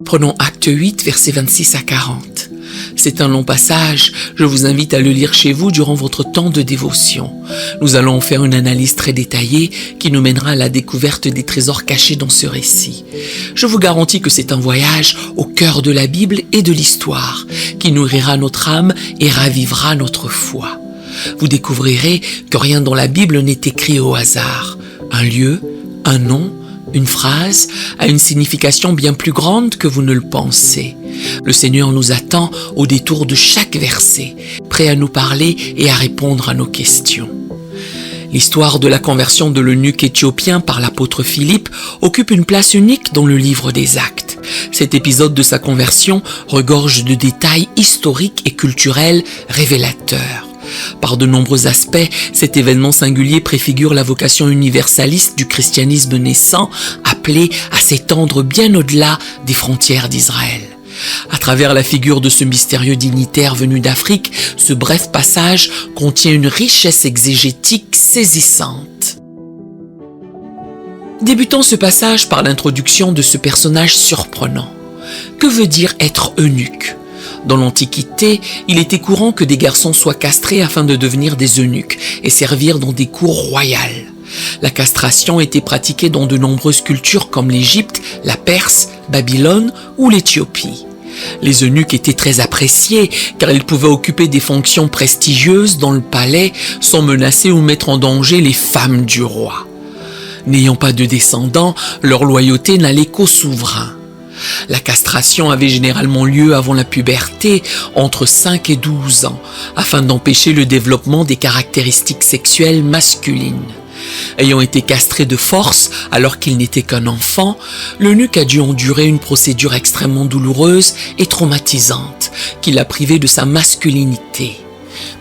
Prenons Acte 8, versets 26 à 40. C'est un long passage, je vous invite à le lire chez vous durant votre temps de dévotion. Nous allons faire une analyse très détaillée qui nous mènera à la découverte des trésors cachés dans ce récit. Je vous garantis que c'est un voyage au cœur de la Bible et de l'histoire qui nourrira notre âme et ravivera notre foi. Vous découvrirez que rien dans la Bible n'est écrit au hasard. Un lieu, un nom, une phrase a une signification bien plus grande que vous ne le pensez. Le Seigneur nous attend au détour de chaque verset, prêt à nous parler et à répondre à nos questions. L'histoire de la conversion de l'eunuque éthiopien par l'apôtre Philippe occupe une place unique dans le livre des Actes. Cet épisode de sa conversion regorge de détails historiques et culturels révélateurs. Par de nombreux aspects, cet événement singulier préfigure la vocation universaliste du christianisme naissant, appelé à s'étendre bien au-delà des frontières d'Israël. À travers la figure de ce mystérieux dignitaire venu d'Afrique, ce bref passage contient une richesse exégétique saisissante. Débutons ce passage par l'introduction de ce personnage surprenant. Que veut dire être eunuque ? Dans l'Antiquité, il était courant que des garçons soient castrés afin de devenir des eunuques et servir dans des cours royales. La castration était pratiquée dans de nombreuses cultures comme l'Égypte, la Perse, Babylone ou l'Éthiopie. Les eunuques étaient très appréciés car ils pouvaient occuper des fonctions prestigieuses dans le palais sans menacer ou mettre en danger les femmes du roi. N'ayant pas de descendants, leur loyauté n'allait qu'au souverain. La castration avait généralement lieu avant la puberté, entre 5 et 12 ans, afin d'empêcher le développement des caractéristiques sexuelles masculines. Ayant été castré de force alors qu'il n'était qu'un enfant, l'eunuque a dû endurer une procédure extrêmement douloureuse et traumatisante qui l'a privé de sa masculinité.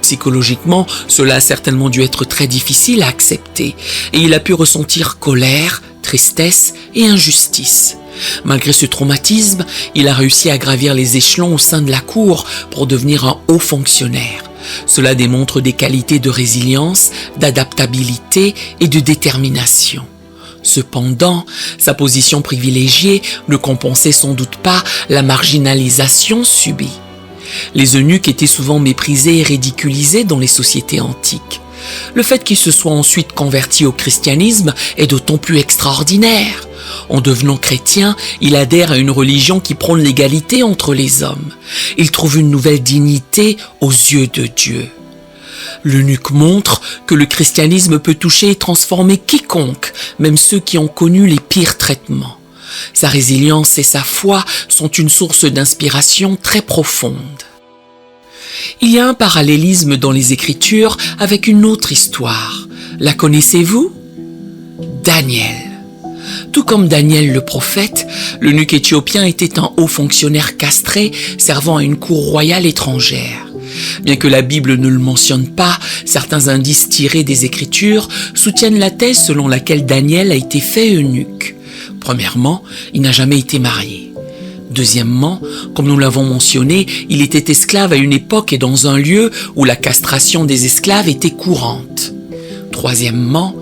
Psychologiquement, cela a certainement dû être très difficile à accepter et il a pu ressentir colère, tristesse et injustice. Malgré ce traumatisme, il a réussi à gravir les échelons au sein de la cour pour devenir un haut fonctionnaire. Cela démontre des qualités de résilience, d'adaptabilité et de détermination. Cependant, sa position privilégiée ne compensait sans doute pas la marginalisation subie. Les eunuques étaient souvent méprisés et ridiculisés dans les sociétés antiques. Le fait qu'il se soit ensuite converti au christianisme est d'autant plus extraordinaire. En devenant chrétien, il adhère à une religion qui prône l'égalité entre les hommes. Il trouve une nouvelle dignité aux yeux de Dieu. L'eunuque montre que le christianisme peut toucher et transformer quiconque, même ceux qui ont connu les pires traitements. Sa résilience et sa foi sont une source d'inspiration très profonde. Il y a un parallélisme dans les Écritures avec une autre histoire. La connaissez-vous ? Daniel. Tout comme Daniel le prophète, l'eunuque éthiopien était un haut fonctionnaire castré servant à une cour royale étrangère. Bien que la Bible ne le mentionne pas, certains indices tirés des Écritures soutiennent la thèse selon laquelle Daniel a été fait eunuque. Premièrement, il n'a jamais été marié. Deuxièmement, comme nous l'avons mentionné, il était esclave à une époque et dans un lieu où la castration des esclaves était courante. Troisièmement,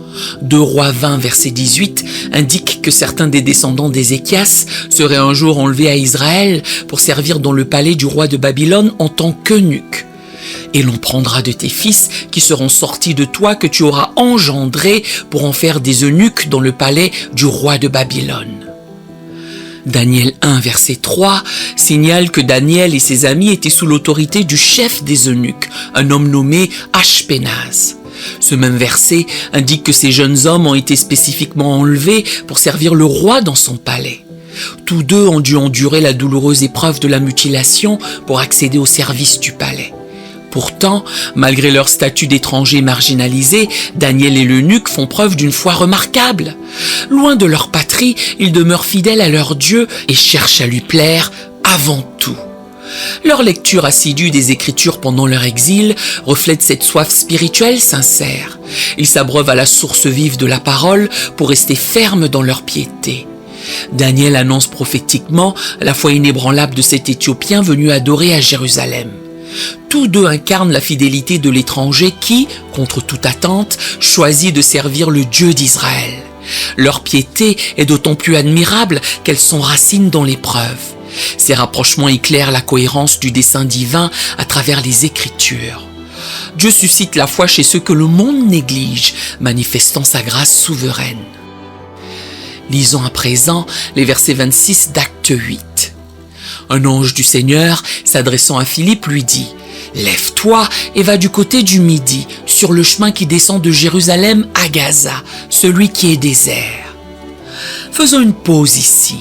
2 Rois 20, verset 18, indique que certains des descendants d'Ézéchias seraient un jour enlevés à Israël pour servir dans le palais du roi de Babylone en tant qu'eunuques. Et l'on prendra de tes fils qui seront sortis de toi que tu auras engendrés pour en faire des eunuques dans le palais du roi de Babylone. Daniel 1, verset 3, signale que Daniel et ses amis étaient sous l'autorité du chef des eunuques, un homme nommé Ashpenaz. Ce même verset indique que ces jeunes hommes ont été spécifiquement enlevés pour servir le roi dans son palais. Tous deux ont dû endurer la douloureuse épreuve de la mutilation pour accéder au service du palais. Pourtant, malgré leur statut d'étrangers marginalisés, Daniel et l'eunuque font preuve d'une foi remarquable. Loin de leur patrie, ils demeurent fidèles à leur Dieu et cherchent à lui plaire avant tout. Leur lecture assidue des Écritures pendant leur exil reflète cette soif spirituelle sincère. Ils s'abreuvent à la source vive de la parole pour rester fermes dans leur piété. Daniel annonce prophétiquement la foi inébranlable de cet Éthiopien venu adorer à Jérusalem. Tous deux incarnent la fidélité de l'étranger qui, contre toute attente, choisit de servir le Dieu d'Israël. Leur piété est d'autant plus admirable qu'elle s'enracine dans l'épreuve. Ces rapprochements éclairent la cohérence du dessein divin à travers les Écritures. Dieu suscite la foi chez ceux que le monde néglige, manifestant sa grâce souveraine. Lisons à présent les versets 26 d'Acte 8. Un ange du Seigneur, s'adressant à Philippe, lui dit « Lève-toi et va du côté du Midi, sur le chemin qui descend de Jérusalem à Gaza, celui qui est désert. » Faisons une pause ici.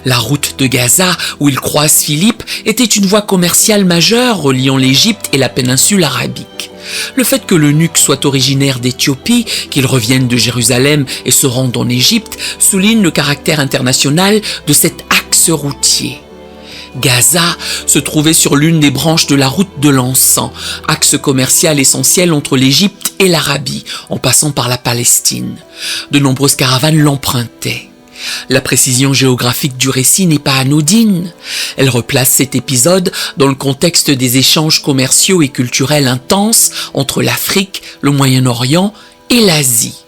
La route de Gaza, où il croise Philippe, était une voie commerciale majeure reliant l'Égypte et la péninsule arabique. Le fait que l'eunuque soit originaire d'Éthiopie, qu'il revienne de Jérusalem et se rende en Égypte, souligne le caractère international de cet axe routier. Gaza se trouvait sur l'une des branches de la route de l'encens, axe commercial essentiel entre l'Égypte et l'Arabie, en passant par la Palestine. De nombreuses caravanes l'empruntaient. La précision géographique du récit n'est pas anodine. Elle replace cet épisode dans le contexte des échanges commerciaux et culturels intenses entre l'Afrique, le Moyen-Orient et l'Asie.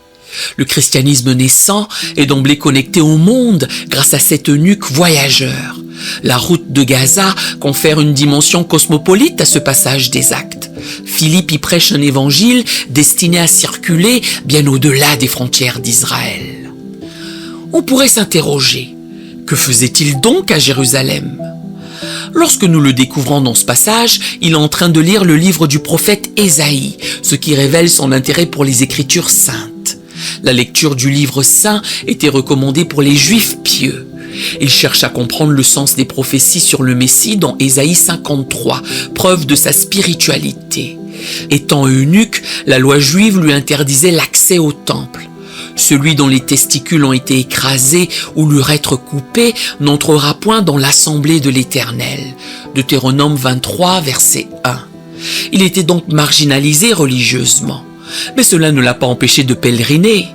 Le christianisme naissant est d'emblée connecté au monde grâce à cet eunuque voyageur. La route de Gaza confère une dimension cosmopolite à ce passage des actes. Philippe y prêche un évangile destiné à circuler bien au-delà des frontières d'Israël. On pourrait s'interroger, que faisait-il donc à Jérusalem ? Lorsque nous le découvrons dans ce passage, il est en train de lire le livre du prophète Ésaïe, ce qui révèle son intérêt pour les Écritures saintes. La lecture du livre saint était recommandée pour les Juifs pieux. Il cherche à comprendre le sens des prophéties sur le Messie dans Ésaïe 53, preuve de sa spiritualité. Étant eunuque, la loi juive lui interdisait l'accès au temple. Celui dont les testicules ont été écrasés ou l'urètre coupé n'entrera point dans l'assemblée de l'Éternel. Deutéronome 23, verset 1. Il était donc marginalisé religieusement. Mais cela ne l'a pas empêché de pèleriner.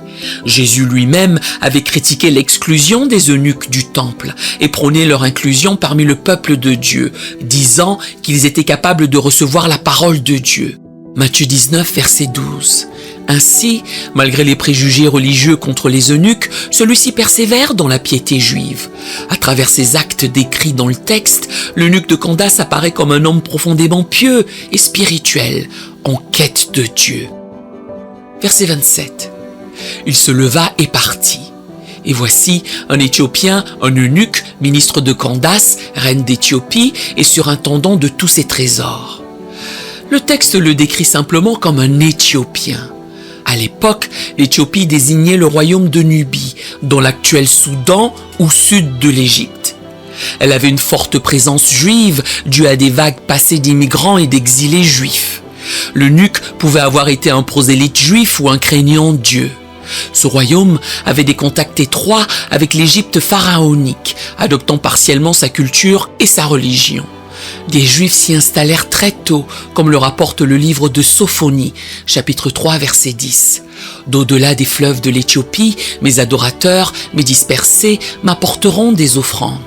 Jésus lui-même avait critiqué l'exclusion des eunuques du temple et prôné leur inclusion parmi le peuple de Dieu, disant qu'ils étaient capables de recevoir la parole de Dieu. Matthieu 19, verset 12. Ainsi, malgré les préjugés religieux contre les eunuques, celui-ci persévère dans la piété juive. À travers ses actes décrits dans le texte, l'eunuque de Candace apparaît comme un homme profondément pieux et spirituel, en quête de Dieu. Verset 27. Il se leva et partit. Et voici un Éthiopien, un eunuque, ministre de Candace, reine d'Éthiopie et surintendant de tous ses trésors. Le texte le décrit simplement comme un Éthiopien. À l'époque, l'Éthiopie désignait le royaume de Nubie, dans l'actuel Soudan ou sud de l'Égypte. Elle avait une forte présence juive due à des vagues passées d'immigrants et d'exilés juifs. L'eunuque pouvait avoir été un prosélyte juif ou un craignant Dieu. Ce royaume avait des contacts étroits avec l'Égypte pharaonique, adoptant partiellement sa culture et sa religion. Des Juifs s'y installèrent très tôt, comme le rapporte le livre de Sophonie, chapitre 3, verset 10. D'au-delà des fleuves de l'Éthiopie, mes adorateurs, mes dispersés, m'apporteront des offrandes.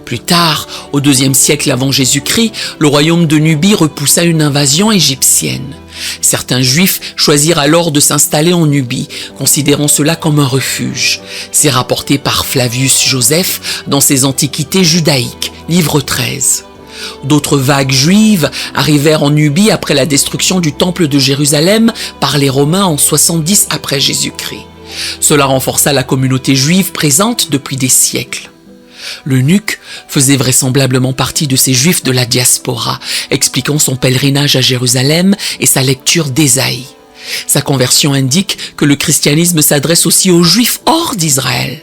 Plus tard, au IIe siècle avant Jésus-Christ, le royaume de Nubie repoussa une invasion égyptienne. Certains Juifs choisirent alors de s'installer en Nubie, considérant cela comme un refuge. C'est rapporté par Flavius Joseph dans ses Antiquités judaïques, livre 13. D'autres vagues juives arrivèrent en Nubie après la destruction du temple de Jérusalem par les Romains en 70 après Jésus-Christ. Cela renforça la communauté juive présente depuis des siècles. L'eunuque faisait vraisemblablement partie de ces Juifs de la diaspora, expliquant son pèlerinage à Jérusalem et sa lecture d'Ésaïe. Sa conversion indique que le christianisme s'adresse aussi aux Juifs hors d'Israël.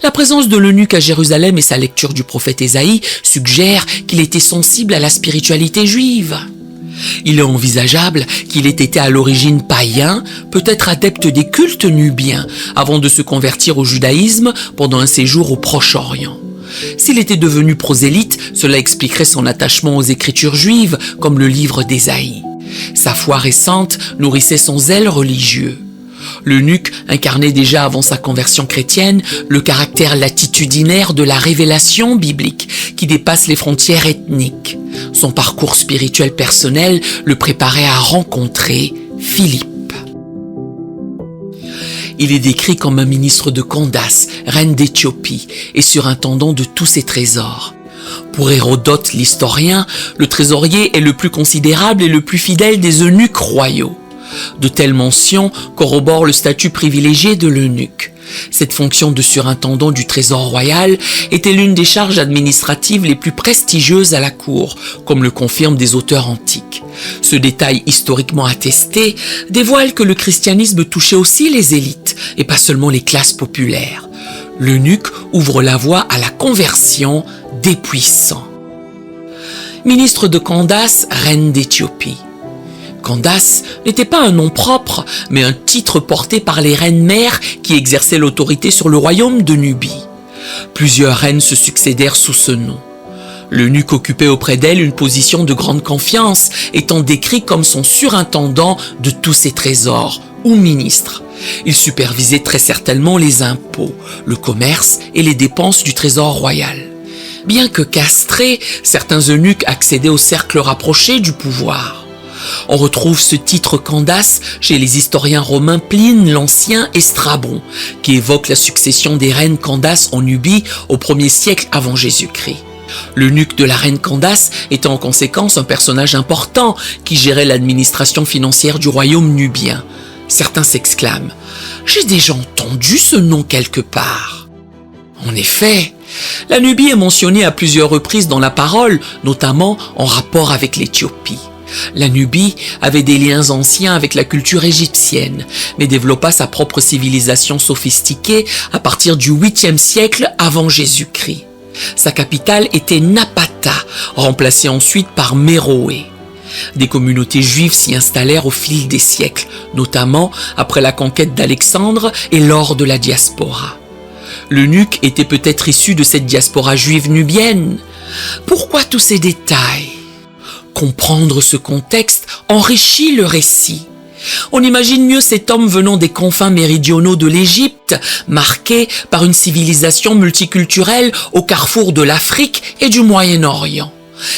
La présence de l'eunuque à Jérusalem et sa lecture du prophète Ésaïe suggèrent qu'il était sensible à la spiritualité juive. Il est envisageable qu'il ait été à l'origine païen, peut-être adepte des cultes nubiens, avant de se convertir au judaïsme pendant un séjour au Proche-Orient. S'il était devenu prosélyte, cela expliquerait son attachement aux écritures juives, comme le livre d'Ésaïe. Sa foi récente nourrissait son zèle religieux. L'eunuque incarnait déjà avant sa conversion chrétienne le caractère latitudinaire de la révélation biblique qui dépasse les frontières ethniques. Son parcours spirituel personnel le préparait à rencontrer Philippe. Il est décrit comme un ministre de Candace, reine d'Éthiopie, et surintendant de tous ses trésors. Pour Hérodote l'historien, le trésorier est le plus considérable et le plus fidèle des eunuques royaux. De telles mentions corroborent le statut privilégié de l'eunuque. Cette fonction de surintendant du trésor royal était l'une des charges administratives les plus prestigieuses à la cour, comme le confirment des auteurs antiques. Ce détail historiquement attesté dévoile que le christianisme touchait aussi les élites et pas seulement les classes populaires. L'eunuque ouvre la voie à la conversion des puissants. Ministre de Candace, reine d'Éthiopie. Candace n'était pas un nom propre, mais un titre porté par les reines-mères qui exerçaient l'autorité sur le royaume de Nubie. Plusieurs reines se succédèrent sous ce nom. L'eunuque occupait auprès d'elle une position de grande confiance, étant décrit comme son surintendant de tous ses trésors, ou ministre. Il supervisait très certainement les impôts, le commerce et les dépenses du trésor royal. Bien que castrés, certains eunuques accédaient au cercle rapproché du pouvoir. On retrouve ce titre Candace chez les historiens romains Pline l'Ancien et Strabon, qui évoquent la succession des reines Candace en Nubie au 1er siècle avant Jésus-Christ. L'eunuque de la reine Candace était en conséquence un personnage important qui gérait l'administration financière du royaume nubien. Certains s'exclament « J'ai déjà entendu ce nom quelque part ». En effet, la Nubie est mentionnée à plusieurs reprises dans la parole, notamment en rapport avec l'Éthiopie. La Nubie avait des liens anciens avec la culture égyptienne, mais développa sa propre civilisation sophistiquée à partir du 8e siècle avant Jésus-Christ. Sa capitale était Napata, remplacée ensuite par Méroé. Des communautés juives s'y installèrent au fil des siècles, notamment après la conquête d'Alexandre et lors de la diaspora. L'eunuque était peut-être issu de cette diaspora juive nubienne. Pourquoi tous ces détails ? Comprendre ce contexte enrichit le récit. On imagine mieux cet homme venant des confins méridionaux de l'Égypte, marqué par une civilisation multiculturelle au carrefour de l'Afrique et du Moyen-Orient.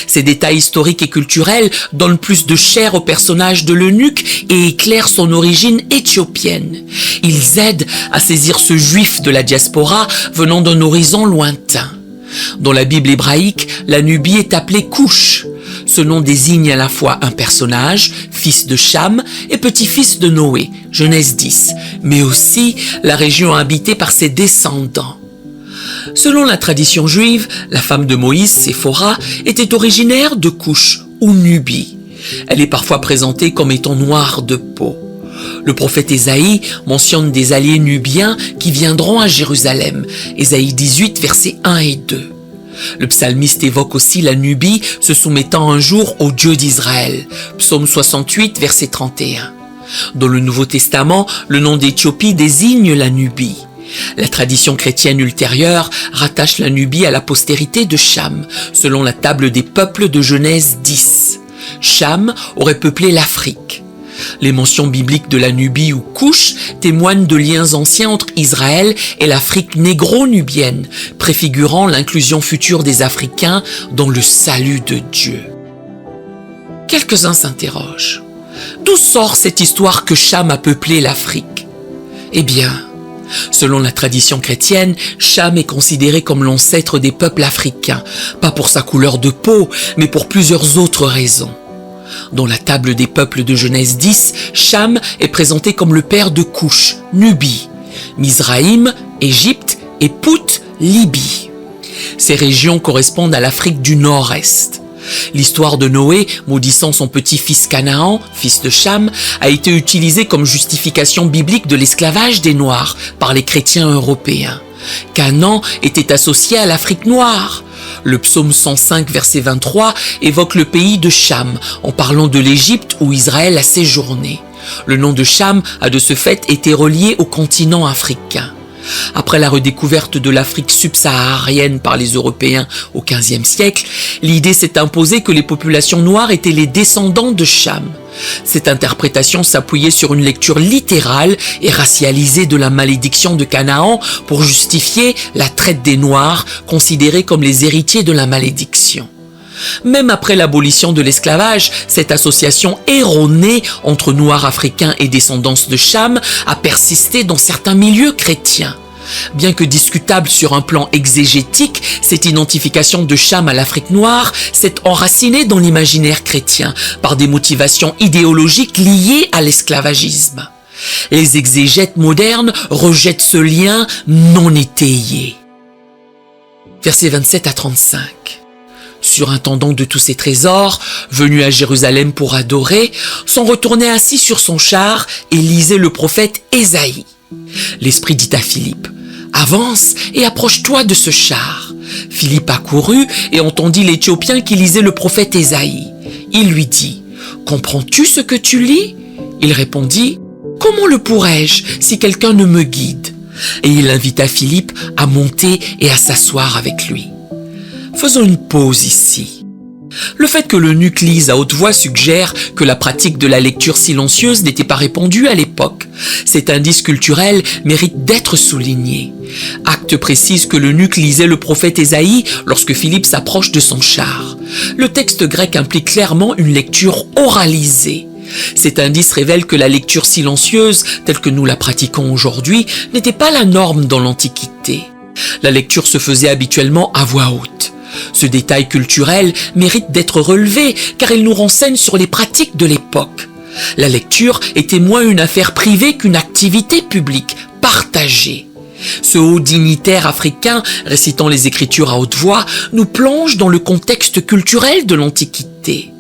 Ces détails historiques et culturels donnent plus de chair au personnage de l'eunuque et éclairent son origine éthiopienne. Ils aident à saisir ce juif de la diaspora venant d'un horizon lointain. Dans la Bible hébraïque, la Nubie est appelée Couche. Ce nom désigne à la fois un personnage, fils de Cham et petit-fils de Noé, Genèse 10, mais aussi la région habitée par ses descendants. Selon la tradition juive, la femme de Moïse, Séphora, était originaire de Couche ou Nubie. Elle est parfois présentée comme étant noire de peau. Le prophète Ésaïe mentionne des alliés nubiens qui viendront à Jérusalem, Ésaïe 18, versets 1 et 2. Le psalmiste évoque aussi la Nubie se soumettant un jour au Dieu d'Israël, psaume 68, verset 31. Dans le Nouveau Testament, le nom d'Éthiopie désigne la Nubie. La tradition chrétienne ultérieure rattache la Nubie à la postérité de Cham, selon la table des peuples de Genèse 10. Cham aurait peuplé l'Afrique. Les mentions bibliques de la Nubie ou Couche témoignent de liens anciens entre Israël et l'Afrique négro-nubienne, préfigurant l'inclusion future des Africains dans le salut de Dieu. Quelques-uns s'interrogent. D'où sort cette histoire que Cham a peuplé l'Afrique ? Eh bien, selon la tradition chrétienne, Cham est considéré comme l'ancêtre des peuples africains, pas pour sa couleur de peau, mais pour plusieurs autres raisons. Dans la table des peuples de Genèse 10, Cham est présenté comme le père de Couche, Nubie, Mizraïm, Égypte et Pout, Libye. Ces régions correspondent à l'Afrique du Nord-Est. L'histoire de Noé, maudissant son petit-fils Canaan, fils de Cham, a été utilisée comme justification biblique de l'esclavage des Noirs par les chrétiens européens. Canaan était associé à l'Afrique noire. Le psaume 105, verset 23, évoque le pays de Cham, en parlant de l'Égypte où Israël a séjourné. Le nom de Cham a de ce fait été relié au continent africain. Après la redécouverte de l'Afrique subsaharienne par les Européens au XVe siècle, l'idée s'est imposée que les populations noires étaient les descendants de Cham. Cette interprétation s'appuyait sur une lecture littérale et racialisée de la malédiction de Canaan pour justifier la traite des Noirs, considérés comme les héritiers de la malédiction. Même après l'abolition de l'esclavage, cette association erronée entre Noirs africains et descendance de Cham a persisté dans certains milieux chrétiens. Bien que discutable sur un plan exégétique, cette identification de Cham à l'Afrique noire s'est enracinée dans l'imaginaire chrétien par des motivations idéologiques liées à l'esclavagisme. Les exégètes modernes rejettent ce lien non étayé. Versets 27 à 35. Surintendant de tous ses trésors, venu à Jérusalem pour adorer, s'en retournait assis sur son char et lisait le prophète Ésaïe. L'Esprit dit à Philippe: « Avance et approche-toi de ce char. » Philippe accourut et entendit l'Éthiopien qui lisait le prophète Ésaïe. Il lui dit: « Comprends-tu ce que tu lis ?» Il répondit: « Comment le pourrais-je si quelqu'un ne me guide ?» Et il invita Philippe à monter et à s'asseoir avec lui. Faisons une pause ici. Le fait que l'eunuque lise à haute voix suggère que la pratique de la lecture silencieuse n'était pas répandue à l'époque. Cet indice culturel mérite d'être souligné. Acte précise que l'eunuque lisait le prophète Ésaïe lorsque Philippe s'approche de son char. Le texte grec implique clairement une lecture oralisée. Cet indice révèle que la lecture silencieuse, telle que nous la pratiquons aujourd'hui, n'était pas la norme dans l'Antiquité. La lecture se faisait habituellement à voix haute. Ce détail culturel mérite d'être relevé car il nous renseigne sur les pratiques de l'époque. La lecture était moins une affaire privée qu'une activité publique, partagée. Ce haut dignitaire africain, récitant les Écritures à haute voix, nous plonge dans le contexte culturel de l'Antiquité.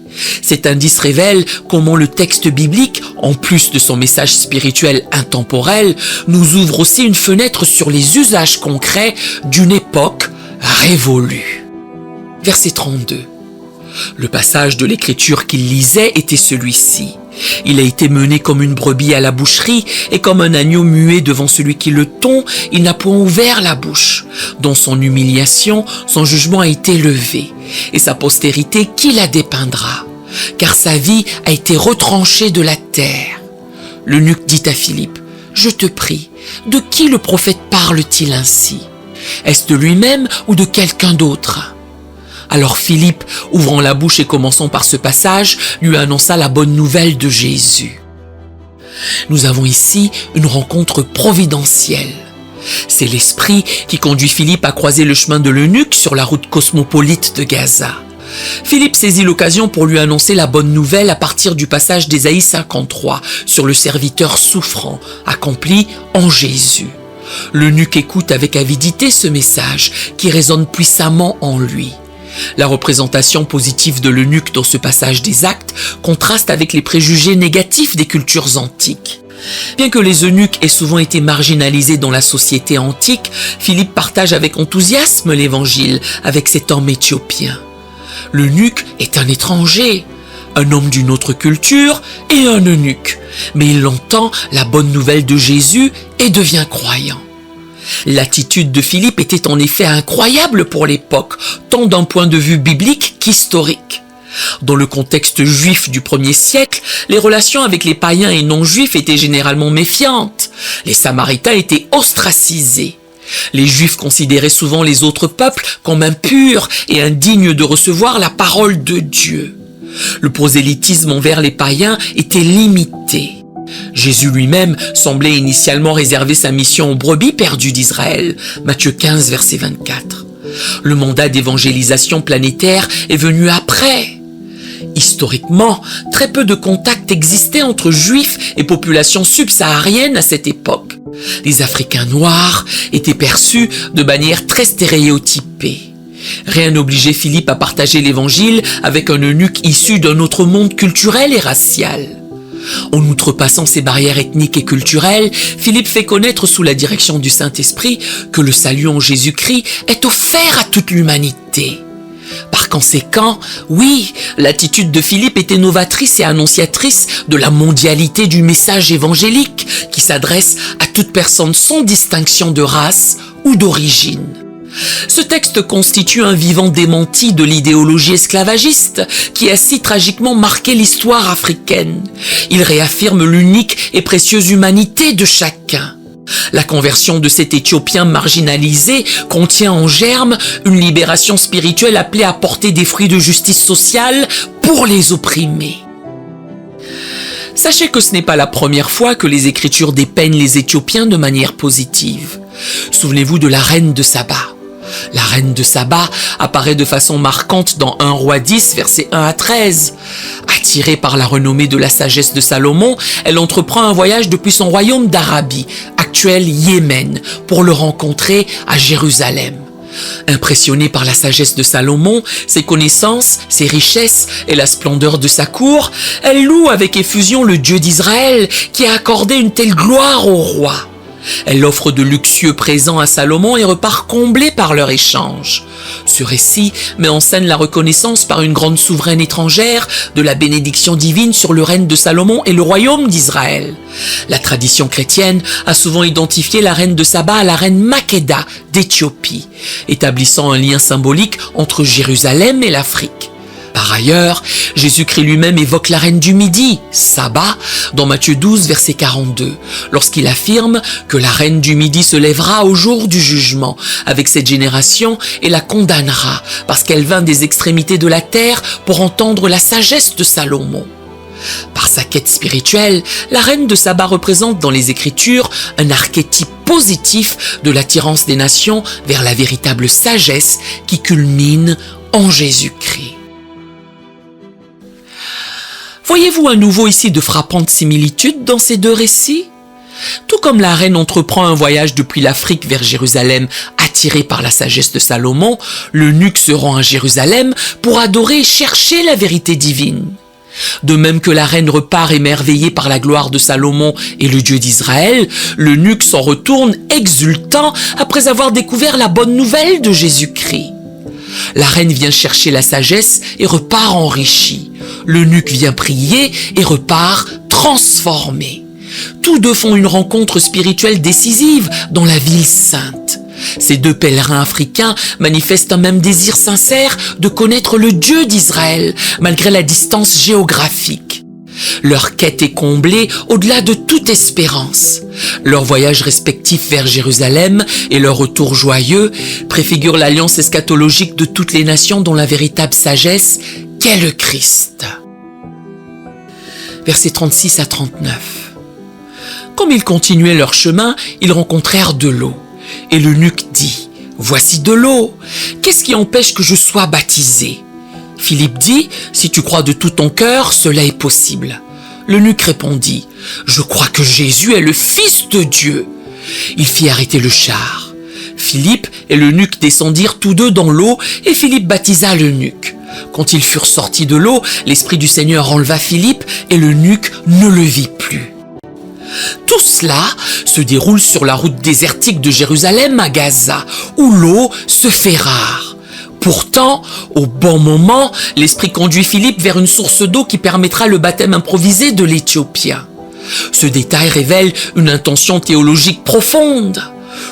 Cet indice révèle comment le texte biblique, en plus de son message spirituel intemporel, nous ouvre aussi une fenêtre sur les usages concrets d'une époque révolue. Verset 32. Le passage de l'écriture qu'il lisait était celui-ci. Il a été mené comme une brebis à la boucherie, et comme un agneau muet devant celui qui le tond, il n'a point ouvert la bouche. Dans son humiliation, son jugement a été levé, et sa postérité qui la dépeindra, car sa vie a été retranchée de la terre. L'eunuque dit à Philippe: « Je te prie, de qui le prophète parle-t-il ainsi? Est-ce de lui-même ou de quelqu'un d'autre ?» Alors Philippe, ouvrant la bouche et commençant par ce passage, lui annonça la bonne nouvelle de Jésus. Nous avons ici une rencontre providentielle. C'est l'Esprit qui conduit Philippe à croiser le chemin de l'eunuque sur la route cosmopolite de Gaza. Philippe saisit l'occasion pour lui annoncer la bonne nouvelle à partir du passage d'Ésaïe 53 sur le serviteur souffrant, accompli en Jésus. L'eunuque écoute avec avidité ce message qui résonne puissamment en lui. La représentation positive de l'eunuque dans ce passage des Actes contraste avec les préjugés négatifs des cultures antiques. Bien que les eunuques aient souvent été marginalisés dans la société antique, Philippe partage avec enthousiasme l'évangile avec cet homme éthiopien. L'eunuque est un étranger, un homme d'une autre culture et un eunuque, mais il entend la bonne nouvelle de Jésus et devient croyant. L'attitude de Philippe était en effet incroyable pour l'époque, tant d'un point de vue biblique qu'historique. Dans le contexte juif du 1er siècle, les relations avec les païens et non-juifs étaient généralement méfiantes. Les Samaritains étaient ostracisés. Les Juifs considéraient souvent les autres peuples comme impurs et indignes de recevoir la parole de Dieu. Le prosélytisme envers les païens était limité. Jésus lui-même semblait initialement réserver sa mission aux brebis perdues d'Israël, Matthieu 15, verset 24. Le mandat d'évangélisation planétaire est venu après. Historiquement, très peu de contacts existaient entre Juifs et populations subsahariennes à cette époque. Les Africains noirs étaient perçus de manière très stéréotypée. Rien n'obligeait Philippe à partager l'évangile avec un eunuque issu d'un autre monde culturel et racial. En outrepassant ces barrières ethniques et culturelles, Philippe fait connaître sous la direction du Saint-Esprit que le salut en Jésus-Christ est offert à toute l'humanité. Par conséquent, oui, l'attitude de Philippe était novatrice et annonciatrice de la mondialité du message évangélique qui s'adresse à toute personne sans distinction de race ou d'origine. Ce texte constitue un vivant démenti de l'idéologie esclavagiste qui a si tragiquement marqué l'histoire africaine. Il réaffirme l'unique et précieuse humanité de chacun. La conversion de cet Éthiopien marginalisé contient en germe une libération spirituelle appelée à porter des fruits de justice sociale pour les opprimés. Sachez que ce n'est pas la première fois que les Écritures dépeignent les Éthiopiens de manière positive. Souvenez-vous de la reine de Saba. La reine de Saba apparaît de façon marquante dans 1 Roi 10, versets 1 à 13. Attirée par la renommée de la sagesse de Salomon, elle entreprend un voyage depuis son royaume d'Arabie, actuel Yémen, pour le rencontrer à Jérusalem. Impressionnée par la sagesse de Salomon, ses connaissances, ses richesses et la splendeur de sa cour, elle loue avec effusion le Dieu d'Israël qui a accordé une telle gloire au roi. Elle offre de luxueux présents à Salomon et repart comblée par leur échange. Ce récit met en scène la reconnaissance par une grande souveraine étrangère de la bénédiction divine sur le règne de Salomon et le royaume d'Israël. La tradition chrétienne a souvent identifié la reine de Saba à la reine Makeda d'Éthiopie, établissant un lien symbolique entre Jérusalem et l'Afrique. Par ailleurs, Jésus-Christ lui-même évoque la reine du Midi, Saba, dans Matthieu 12, verset 42, lorsqu'il affirme que la reine du Midi se lèvera au jour du jugement avec cette génération et la condamnera parce qu'elle vint des extrémités de la terre pour entendre la sagesse de Salomon. Par sa quête spirituelle, la reine de Saba représente dans les Écritures un archétype positif de l'attirance des nations vers la véritable sagesse qui culmine en Jésus-Christ. Voyez-vous à nouveau ici de frappantes similitudes dans ces deux récits? Tout comme la reine entreprend un voyage depuis l'Afrique vers Jérusalem, attirée par la sagesse de Salomon, l'eunuque se rend à Jérusalem pour adorer et chercher la vérité divine. De même que la reine repart émerveillée par la gloire de Salomon et le Dieu d'Israël, l'eunuque s'en retourne exultant après avoir découvert la bonne nouvelle de Jésus-Christ. La reine vient chercher la sagesse et repart enrichie. L'eunuque vient prier et repart transformé. Tous deux font une rencontre spirituelle décisive dans la ville sainte. Ces deux pèlerins africains manifestent un même désir sincère de connaître le Dieu d'Israël, malgré la distance géographique. Leur quête est comblée au-delà de toute espérance. Leur voyage respectif vers Jérusalem et leur retour joyeux préfigurent l'alliance eschatologique de toutes les nations dont la véritable sagesse qu'est le Christ. Versets 36 à 39. Comme ils continuaient leur chemin, ils rencontrèrent de l'eau. Et l'eunuque dit, « Voici de l'eau. Qu'est-ce qui empêche que je sois baptisé ?» Philippe dit, « Si tu crois de tout ton cœur, cela est possible. » L'eunuque répondit, « Je crois que Jésus est le Fils de Dieu. » Il fit arrêter le char. Philippe et l'eunuque descendirent tous deux dans l'eau et Philippe baptisa l'eunuque. Quand ils furent sortis de l'eau, l'Esprit du Seigneur enleva Philippe et l'eunuque ne le vit plus. Tout cela se déroule sur la route désertique de Jérusalem à Gaza, où l'eau se fait rare. Pourtant, au bon moment, l'Esprit conduit Philippe vers une source d'eau qui permettra le baptême improvisé de l'Éthiopien. Ce détail révèle une intention théologique profonde.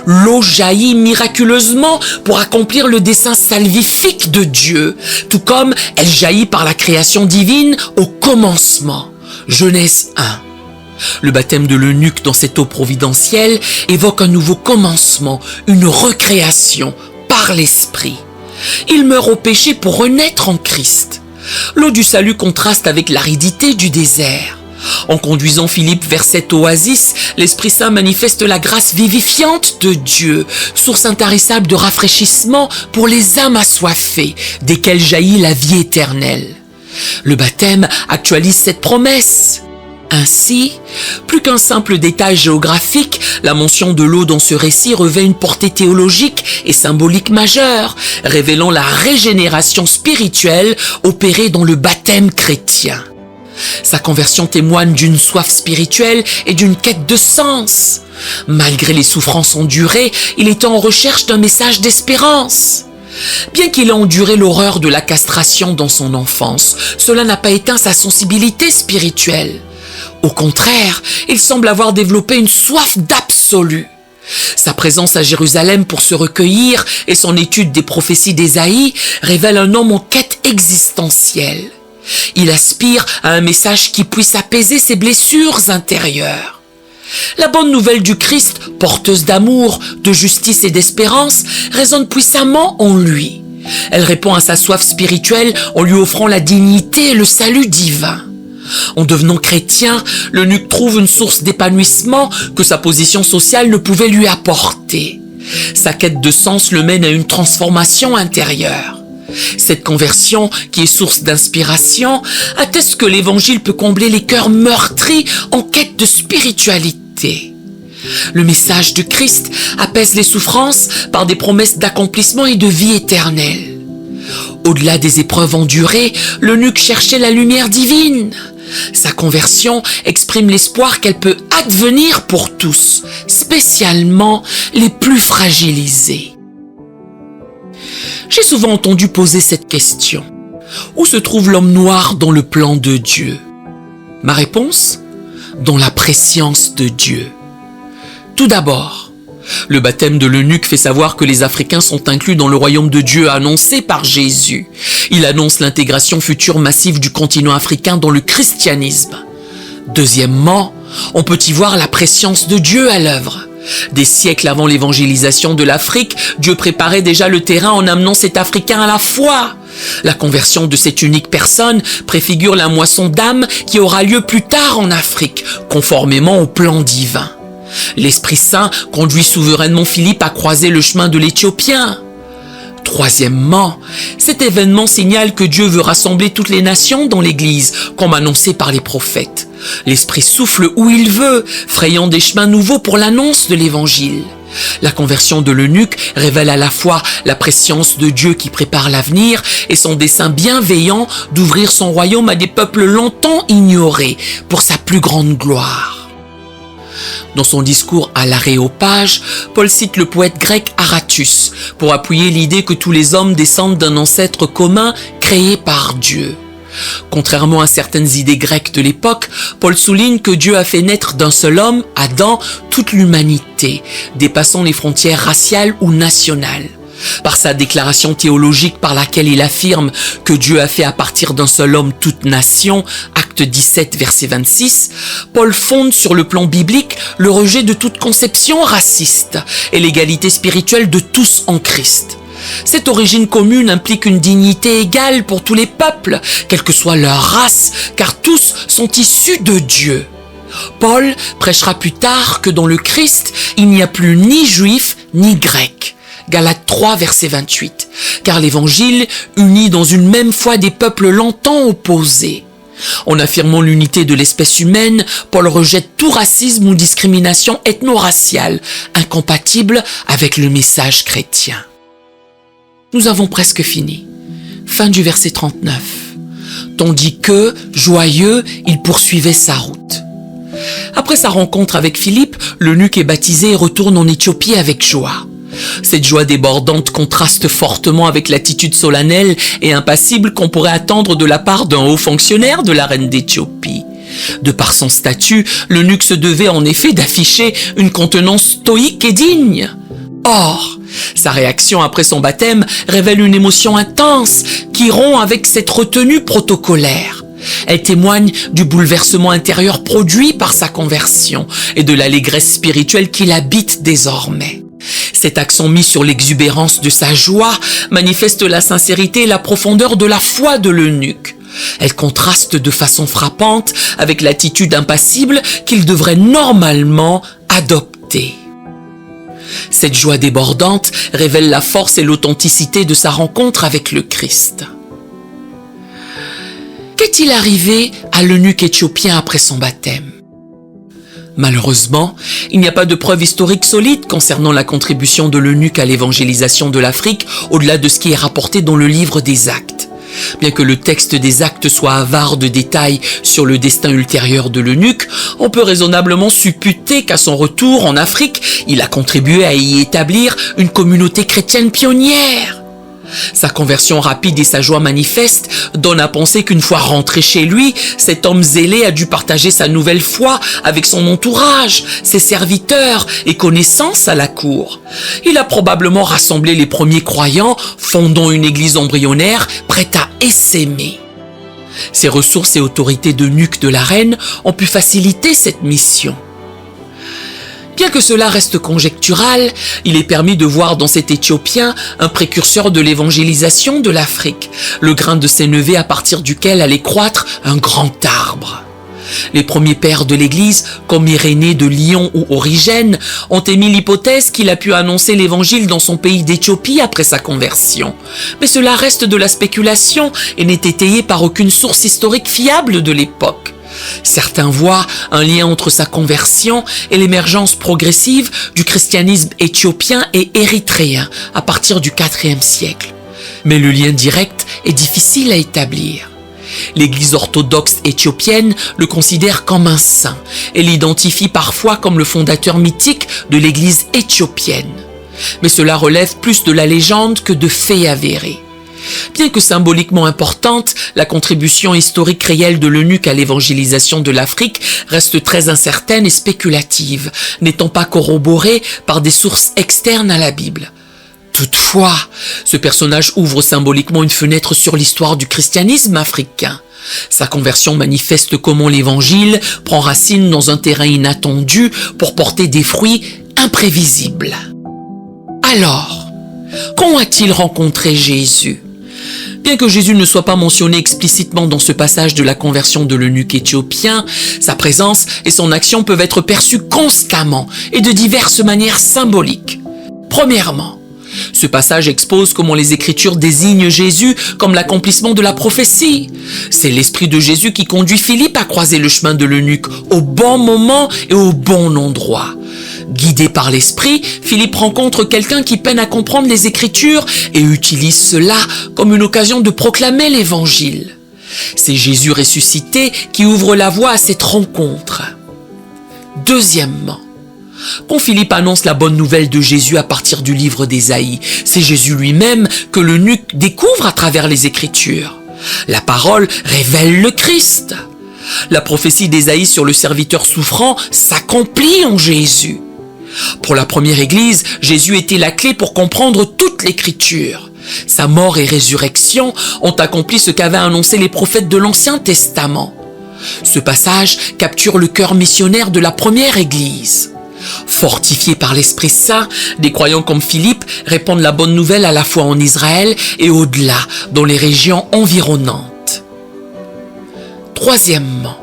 L'eau jaillit miraculeusement pour accomplir le dessein salvifique de Dieu, tout comme elle jaillit par la création divine au commencement. Genèse 1. Le baptême de l'eunuque dans cette eau providentielle évoque un nouveau commencement, une recréation par l'Esprit. Il meurt au péché pour renaître en Christ. L'eau du salut contraste avec l'aridité du désert. En conduisant Philippe vers cette oasis, l'Esprit Saint manifeste la grâce vivifiante de Dieu, source intarissable de rafraîchissement pour les âmes assoiffées, desquelles jaillit la vie éternelle. Le baptême actualise cette promesse. Ainsi, plus qu'un simple détail géographique, la mention de l'eau dans ce récit revêt une portée théologique et symbolique majeure, révélant la régénération spirituelle opérée dans le baptême chrétien. Sa conversion témoigne d'une soif spirituelle et d'une quête de sens. Malgré les souffrances endurées, il est en recherche d'un message d'espérance. Bien qu'il ait enduré l'horreur de la castration dans son enfance, cela n'a pas éteint sa sensibilité spirituelle. Au contraire, il semble avoir développé une soif d'absolu. Sa présence à Jérusalem pour se recueillir et son étude des prophéties d'Ésaïe révèlent un homme en quête existentielle. Il aspire à un message qui puisse apaiser ses blessures intérieures. La bonne nouvelle du Christ, porteuse d'amour, de justice et d'espérance, résonne puissamment en lui. Elle répond à sa soif spirituelle en lui offrant la dignité et le salut divin. En devenant chrétien, l'eunuque trouve une source d'épanouissement que sa position sociale ne pouvait lui apporter. Sa quête de sens le mène à une transformation intérieure. Cette conversion, qui est source d'inspiration, atteste que l'évangile peut combler les cœurs meurtris en quête de spiritualité. Le message de Christ apaise les souffrances par des promesses d'accomplissement et de vie éternelle. Au-delà des épreuves endurées, l'eunuque cherchait la lumière divine. Sa conversion exprime l'espoir qu'elle peut advenir pour tous, spécialement les plus fragilisés. J'ai souvent entendu poser cette question. Où se trouve l'homme noir dans le plan de Dieu? Ma réponse? Dans la prescience de Dieu. Tout d'abord, le baptême de l'eunuque fait savoir que les Africains sont inclus dans le royaume de Dieu annoncé par Jésus. Il annonce l'intégration future massive du continent africain dans le christianisme. Deuxièmement, on peut y voir la prescience de Dieu à l'œuvre. Des siècles avant l'évangélisation de l'Afrique, Dieu préparait déjà le terrain en amenant cet Africain à la foi. La conversion de cette unique personne préfigure la moisson d'âmes qui aura lieu plus tard en Afrique, conformément au plan divin. L'Esprit Saint conduit souverainement Philippe à croiser le chemin de l'Éthiopien. Troisièmement, cet événement signale que Dieu veut rassembler toutes les nations dans l'Église, comme annoncé par les prophètes. L'Esprit souffle où il veut, frayant des chemins nouveaux pour l'annonce de l'Évangile. La conversion de l'eunuque révèle à la fois la prescience de Dieu qui prépare l'avenir et son dessein bienveillant d'ouvrir son royaume à des peuples longtemps ignorés pour sa plus grande gloire. Dans son discours à l'Aréopage, Paul cite le poète grec Aratus pour appuyer l'idée que tous les hommes descendent d'un ancêtre commun créé par Dieu. Contrairement à certaines idées grecques de l'époque, Paul souligne que Dieu a fait naître d'un seul homme, Adam, toute l'humanité, dépassant les frontières raciales ou nationales. Par sa déclaration théologique par laquelle il affirme que Dieu a fait à partir d'un seul homme toute nation, acte 17, verset 26, Paul fonde sur le plan biblique le rejet de toute conception raciste et l'égalité spirituelle de tous en Christ. Cette origine commune implique une dignité égale pour tous les peuples, quelle que soit leur race, car tous sont issus de Dieu. Paul prêchera plus tard que dans le Christ, il n'y a plus ni juif ni grec. Galates 3, verset 28. Car l'évangile unit dans une même foi des peuples longtemps opposés. En affirmant l'unité de l'espèce humaine, Paul rejette tout racisme ou discrimination ethno-raciale, incompatible avec le message chrétien. Nous avons presque fini. Fin du verset 39. Tandis que, joyeux, il poursuivait sa route. Après sa rencontre avec Philippe, l'eunuque est baptisé et retourne en Éthiopie avec joie. Cette joie débordante contraste fortement avec l'attitude solennelle et impassible qu'on pourrait attendre de la part d'un haut fonctionnaire de la reine d'Éthiopie. De par son statut, l'eunuque se devait en effet d'afficher une contenance stoïque et digne. Or, sa réaction après son baptême révèle une émotion intense qui rompt avec cette retenue protocolaire. Elle témoigne du bouleversement intérieur produit par sa conversion et de l'allégresse spirituelle qui l'habite désormais. Cet accent mis sur l'exubérance de sa joie manifeste la sincérité et la profondeur de la foi de l'eunuque. Elle contraste de façon frappante avec l'attitude impassible qu'il devrait normalement adopter. Cette joie débordante révèle la force et l'authenticité de sa rencontre avec le Christ. Qu'est-il arrivé à l'eunuque éthiopien après son baptême? Malheureusement, il n'y a pas de preuve historique solide concernant la contribution de l'eunuque à l'évangélisation de l'Afrique au-delà de ce qui est rapporté dans le livre des Actes. Bien que le texte des Actes soit avare de détails sur le destin ultérieur de l'eunuque, on peut raisonnablement supputer qu'à son retour en Afrique, il a contribué à y établir une communauté chrétienne pionnière. Sa conversion rapide et sa joie manifeste donnent à penser qu'une fois rentré chez lui, cet homme zélé a dû partager sa nouvelle foi avec son entourage, ses serviteurs et connaissances à la cour. Il a probablement rassemblé les premiers croyants, fondant une église embryonnaire prête à essaimer. Ses ressources et autorités d'eunuque de la reine ont pu faciliter cette mission. Bien que cela reste conjectural, il est permis de voir dans cet Éthiopien un précurseur de l'évangélisation de l'Afrique, le grain de sénévé à partir duquel allait croître un grand arbre. Les premiers pères de l'Église, comme Irénée de Lyon ou Origène, ont émis l'hypothèse qu'il a pu annoncer l'Évangile dans son pays d'Éthiopie après sa conversion. Mais cela reste de la spéculation et n'est étayé par aucune source historique fiable de l'époque. Certains voient un lien entre sa conversion et l'émergence progressive du christianisme éthiopien et érythréen à partir du IVe siècle. Mais le lien direct est difficile à établir. L'Église orthodoxe éthiopienne le considère comme un saint et l'identifie parfois comme le fondateur mythique de l'Église éthiopienne. Mais cela relève plus de la légende que de faits avérés. Bien que symboliquement importante, la contribution historique réelle de l'eunuque à l'évangélisation de l'Afrique reste très incertaine et spéculative, n'étant pas corroborée par des sources externes à la Bible. Toutefois, ce personnage ouvre symboliquement une fenêtre sur l'histoire du christianisme africain. Sa conversion manifeste comment l'Évangile prend racine dans un terrain inattendu pour porter des fruits imprévisibles. Alors, quand a-t-il rencontré Jésus ? Bien que Jésus ne soit pas mentionné explicitement dans ce passage de la conversion de l'eunuque éthiopien, sa présence et son action peuvent être perçues constamment et de diverses manières symboliques. Premièrement, ce passage expose comment les Écritures désignent Jésus comme l'accomplissement de la prophétie. C'est l'Esprit de Jésus qui conduit Philippe à croiser le chemin de l'eunuque au bon moment et au bon endroit. Guidé par l'Esprit, Philippe rencontre quelqu'un qui peine à comprendre les Écritures et utilise cela comme une occasion de proclamer l'Évangile. C'est Jésus ressuscité qui ouvre la voie à cette rencontre. Deuxièmement, quand Philippe annonce la bonne nouvelle de Jésus à partir du livre d'Ésaïe, c'est Jésus lui-même que l'eunuque découvre à travers les Écritures. La parole révèle le Christ. La prophétie d'Ésaïe sur le serviteur souffrant s'accomplit en Jésus. Pour la première Église, Jésus était la clé pour comprendre toute l'Écriture. Sa mort et résurrection ont accompli ce qu'avaient annoncé les prophètes de l'Ancien Testament. Ce passage capture le cœur missionnaire de la première Église. Fortifiés par l'Esprit Saint, des croyants comme Philippe répandent la bonne nouvelle à la fois en Israël et au-delà, dans les régions environnantes. Troisièmement,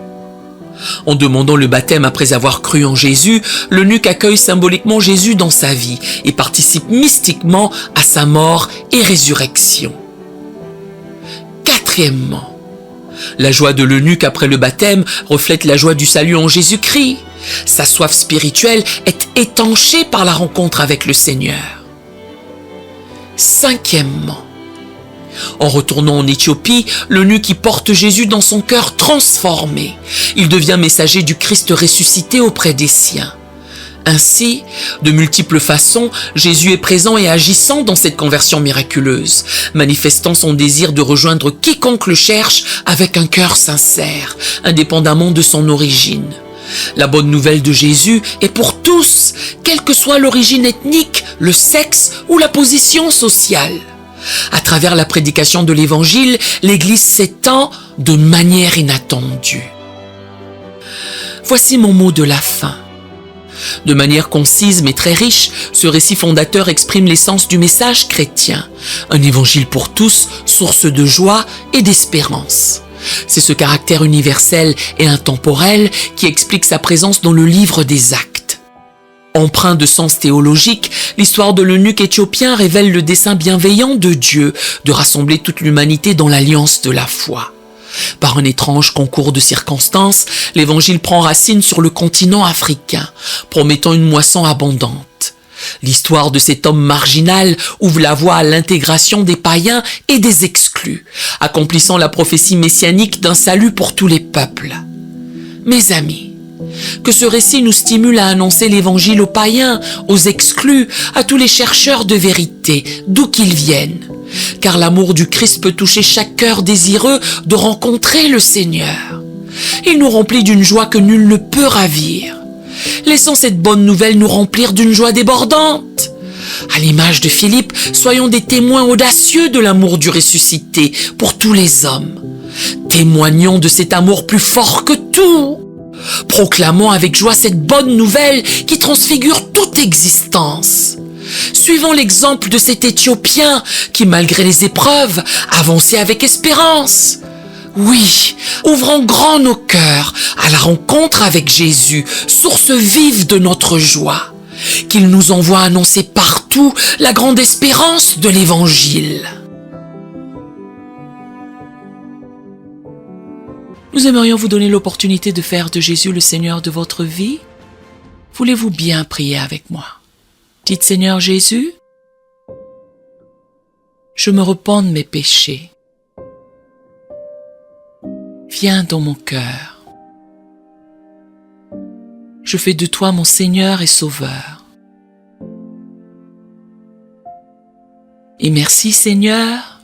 en demandant le baptême après avoir cru en Jésus, l'eunuque accueille symboliquement Jésus dans sa vie et participe mystiquement à sa mort et résurrection. Quatrièmement, la joie de l'eunuque après le baptême reflète la joie du salut en Jésus-Christ. Sa soif spirituelle est étanchée par la rencontre avec le Seigneur. Cinquièmement, en retournant en Éthiopie, l'eunuque y porte Jésus dans son cœur transformé. Il devient messager du Christ ressuscité auprès des siens. Ainsi, de multiples façons, Jésus est présent et agissant dans cette conversion miraculeuse, manifestant son désir de rejoindre quiconque le cherche avec un cœur sincère, indépendamment de son origine. La bonne nouvelle de Jésus est pour tous, quelle que soit l'origine ethnique, le sexe ou la position sociale. À travers la prédication de l'Évangile, l'Église s'étend de manière inattendue. Voici mon mot de la fin. De manière concise mais très riche, ce récit fondateur exprime l'essence du message chrétien. Un évangile pour tous, source de joie et d'espérance. C'est ce caractère universel et intemporel qui explique sa présence dans le livre des Actes. Empreint de sens théologique, l'histoire de l'eunuque éthiopien révèle le dessein bienveillant de Dieu de rassembler toute l'humanité dans l'alliance de la foi. Par un étrange concours de circonstances, l'évangile prend racine sur le continent africain, promettant une moisson abondante. L'histoire de cet homme marginal ouvre la voie à l'intégration des païens et des exclus, accomplissant la prophétie messianique d'un salut pour tous les peuples. Mes amis, que ce récit nous stimule à annoncer l'évangile aux païens, aux exclus, à tous les chercheurs de vérité, d'où qu'ils viennent. Car l'amour du Christ peut toucher chaque cœur désireux de rencontrer le Seigneur. Il nous remplit d'une joie que nul ne peut ravir. Laissons cette bonne nouvelle nous remplir d'une joie débordante. À l'image de Philippe, soyons des témoins audacieux de l'amour du ressuscité pour tous les hommes. Témoignons de cet amour plus fort que tout. Proclamons avec joie cette bonne nouvelle qui transfigure toute existence. Suivons l'exemple de cet Éthiopien qui, malgré les épreuves, avançait avec espérance. Oui, ouvrons grand nos cœurs à la rencontre avec Jésus, source vive de notre joie. Qu'il nous envoie annoncer partout la grande espérance de l'Évangile. Nous aimerions vous donner l'opportunité de faire de Jésus le Seigneur de votre vie. Voulez-vous bien prier avec moi? Dites: Seigneur Jésus, je me repens de mes péchés. Viens dans mon cœur. Je fais de toi mon Seigneur et Sauveur. Et merci Seigneur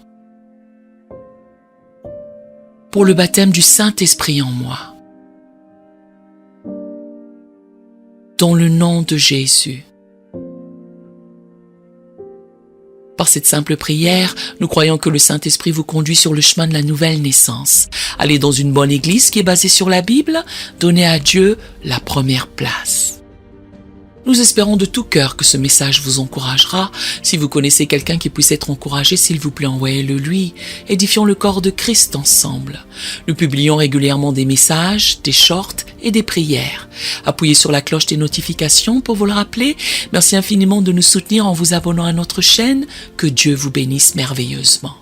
pour le baptême du Saint-Esprit en moi. Dans le nom de Jésus. Par cette simple prière, nous croyons que le Saint-Esprit vous conduit sur le chemin de la nouvelle naissance. Allez dans une bonne église qui est basée sur la Bible, donnez à Dieu la première place. Nous espérons de tout cœur que ce message vous encouragera. Si vous connaissez quelqu'un qui puisse être encouragé, s'il vous plaît, envoyez-le lui. Édifions le corps de Christ ensemble. Nous publions régulièrement des messages, des shorts et des prières. Appuyez sur la cloche des notifications pour vous le rappeler. Merci infiniment de nous soutenir en vous abonnant à notre chaîne. Que Dieu vous bénisse merveilleusement.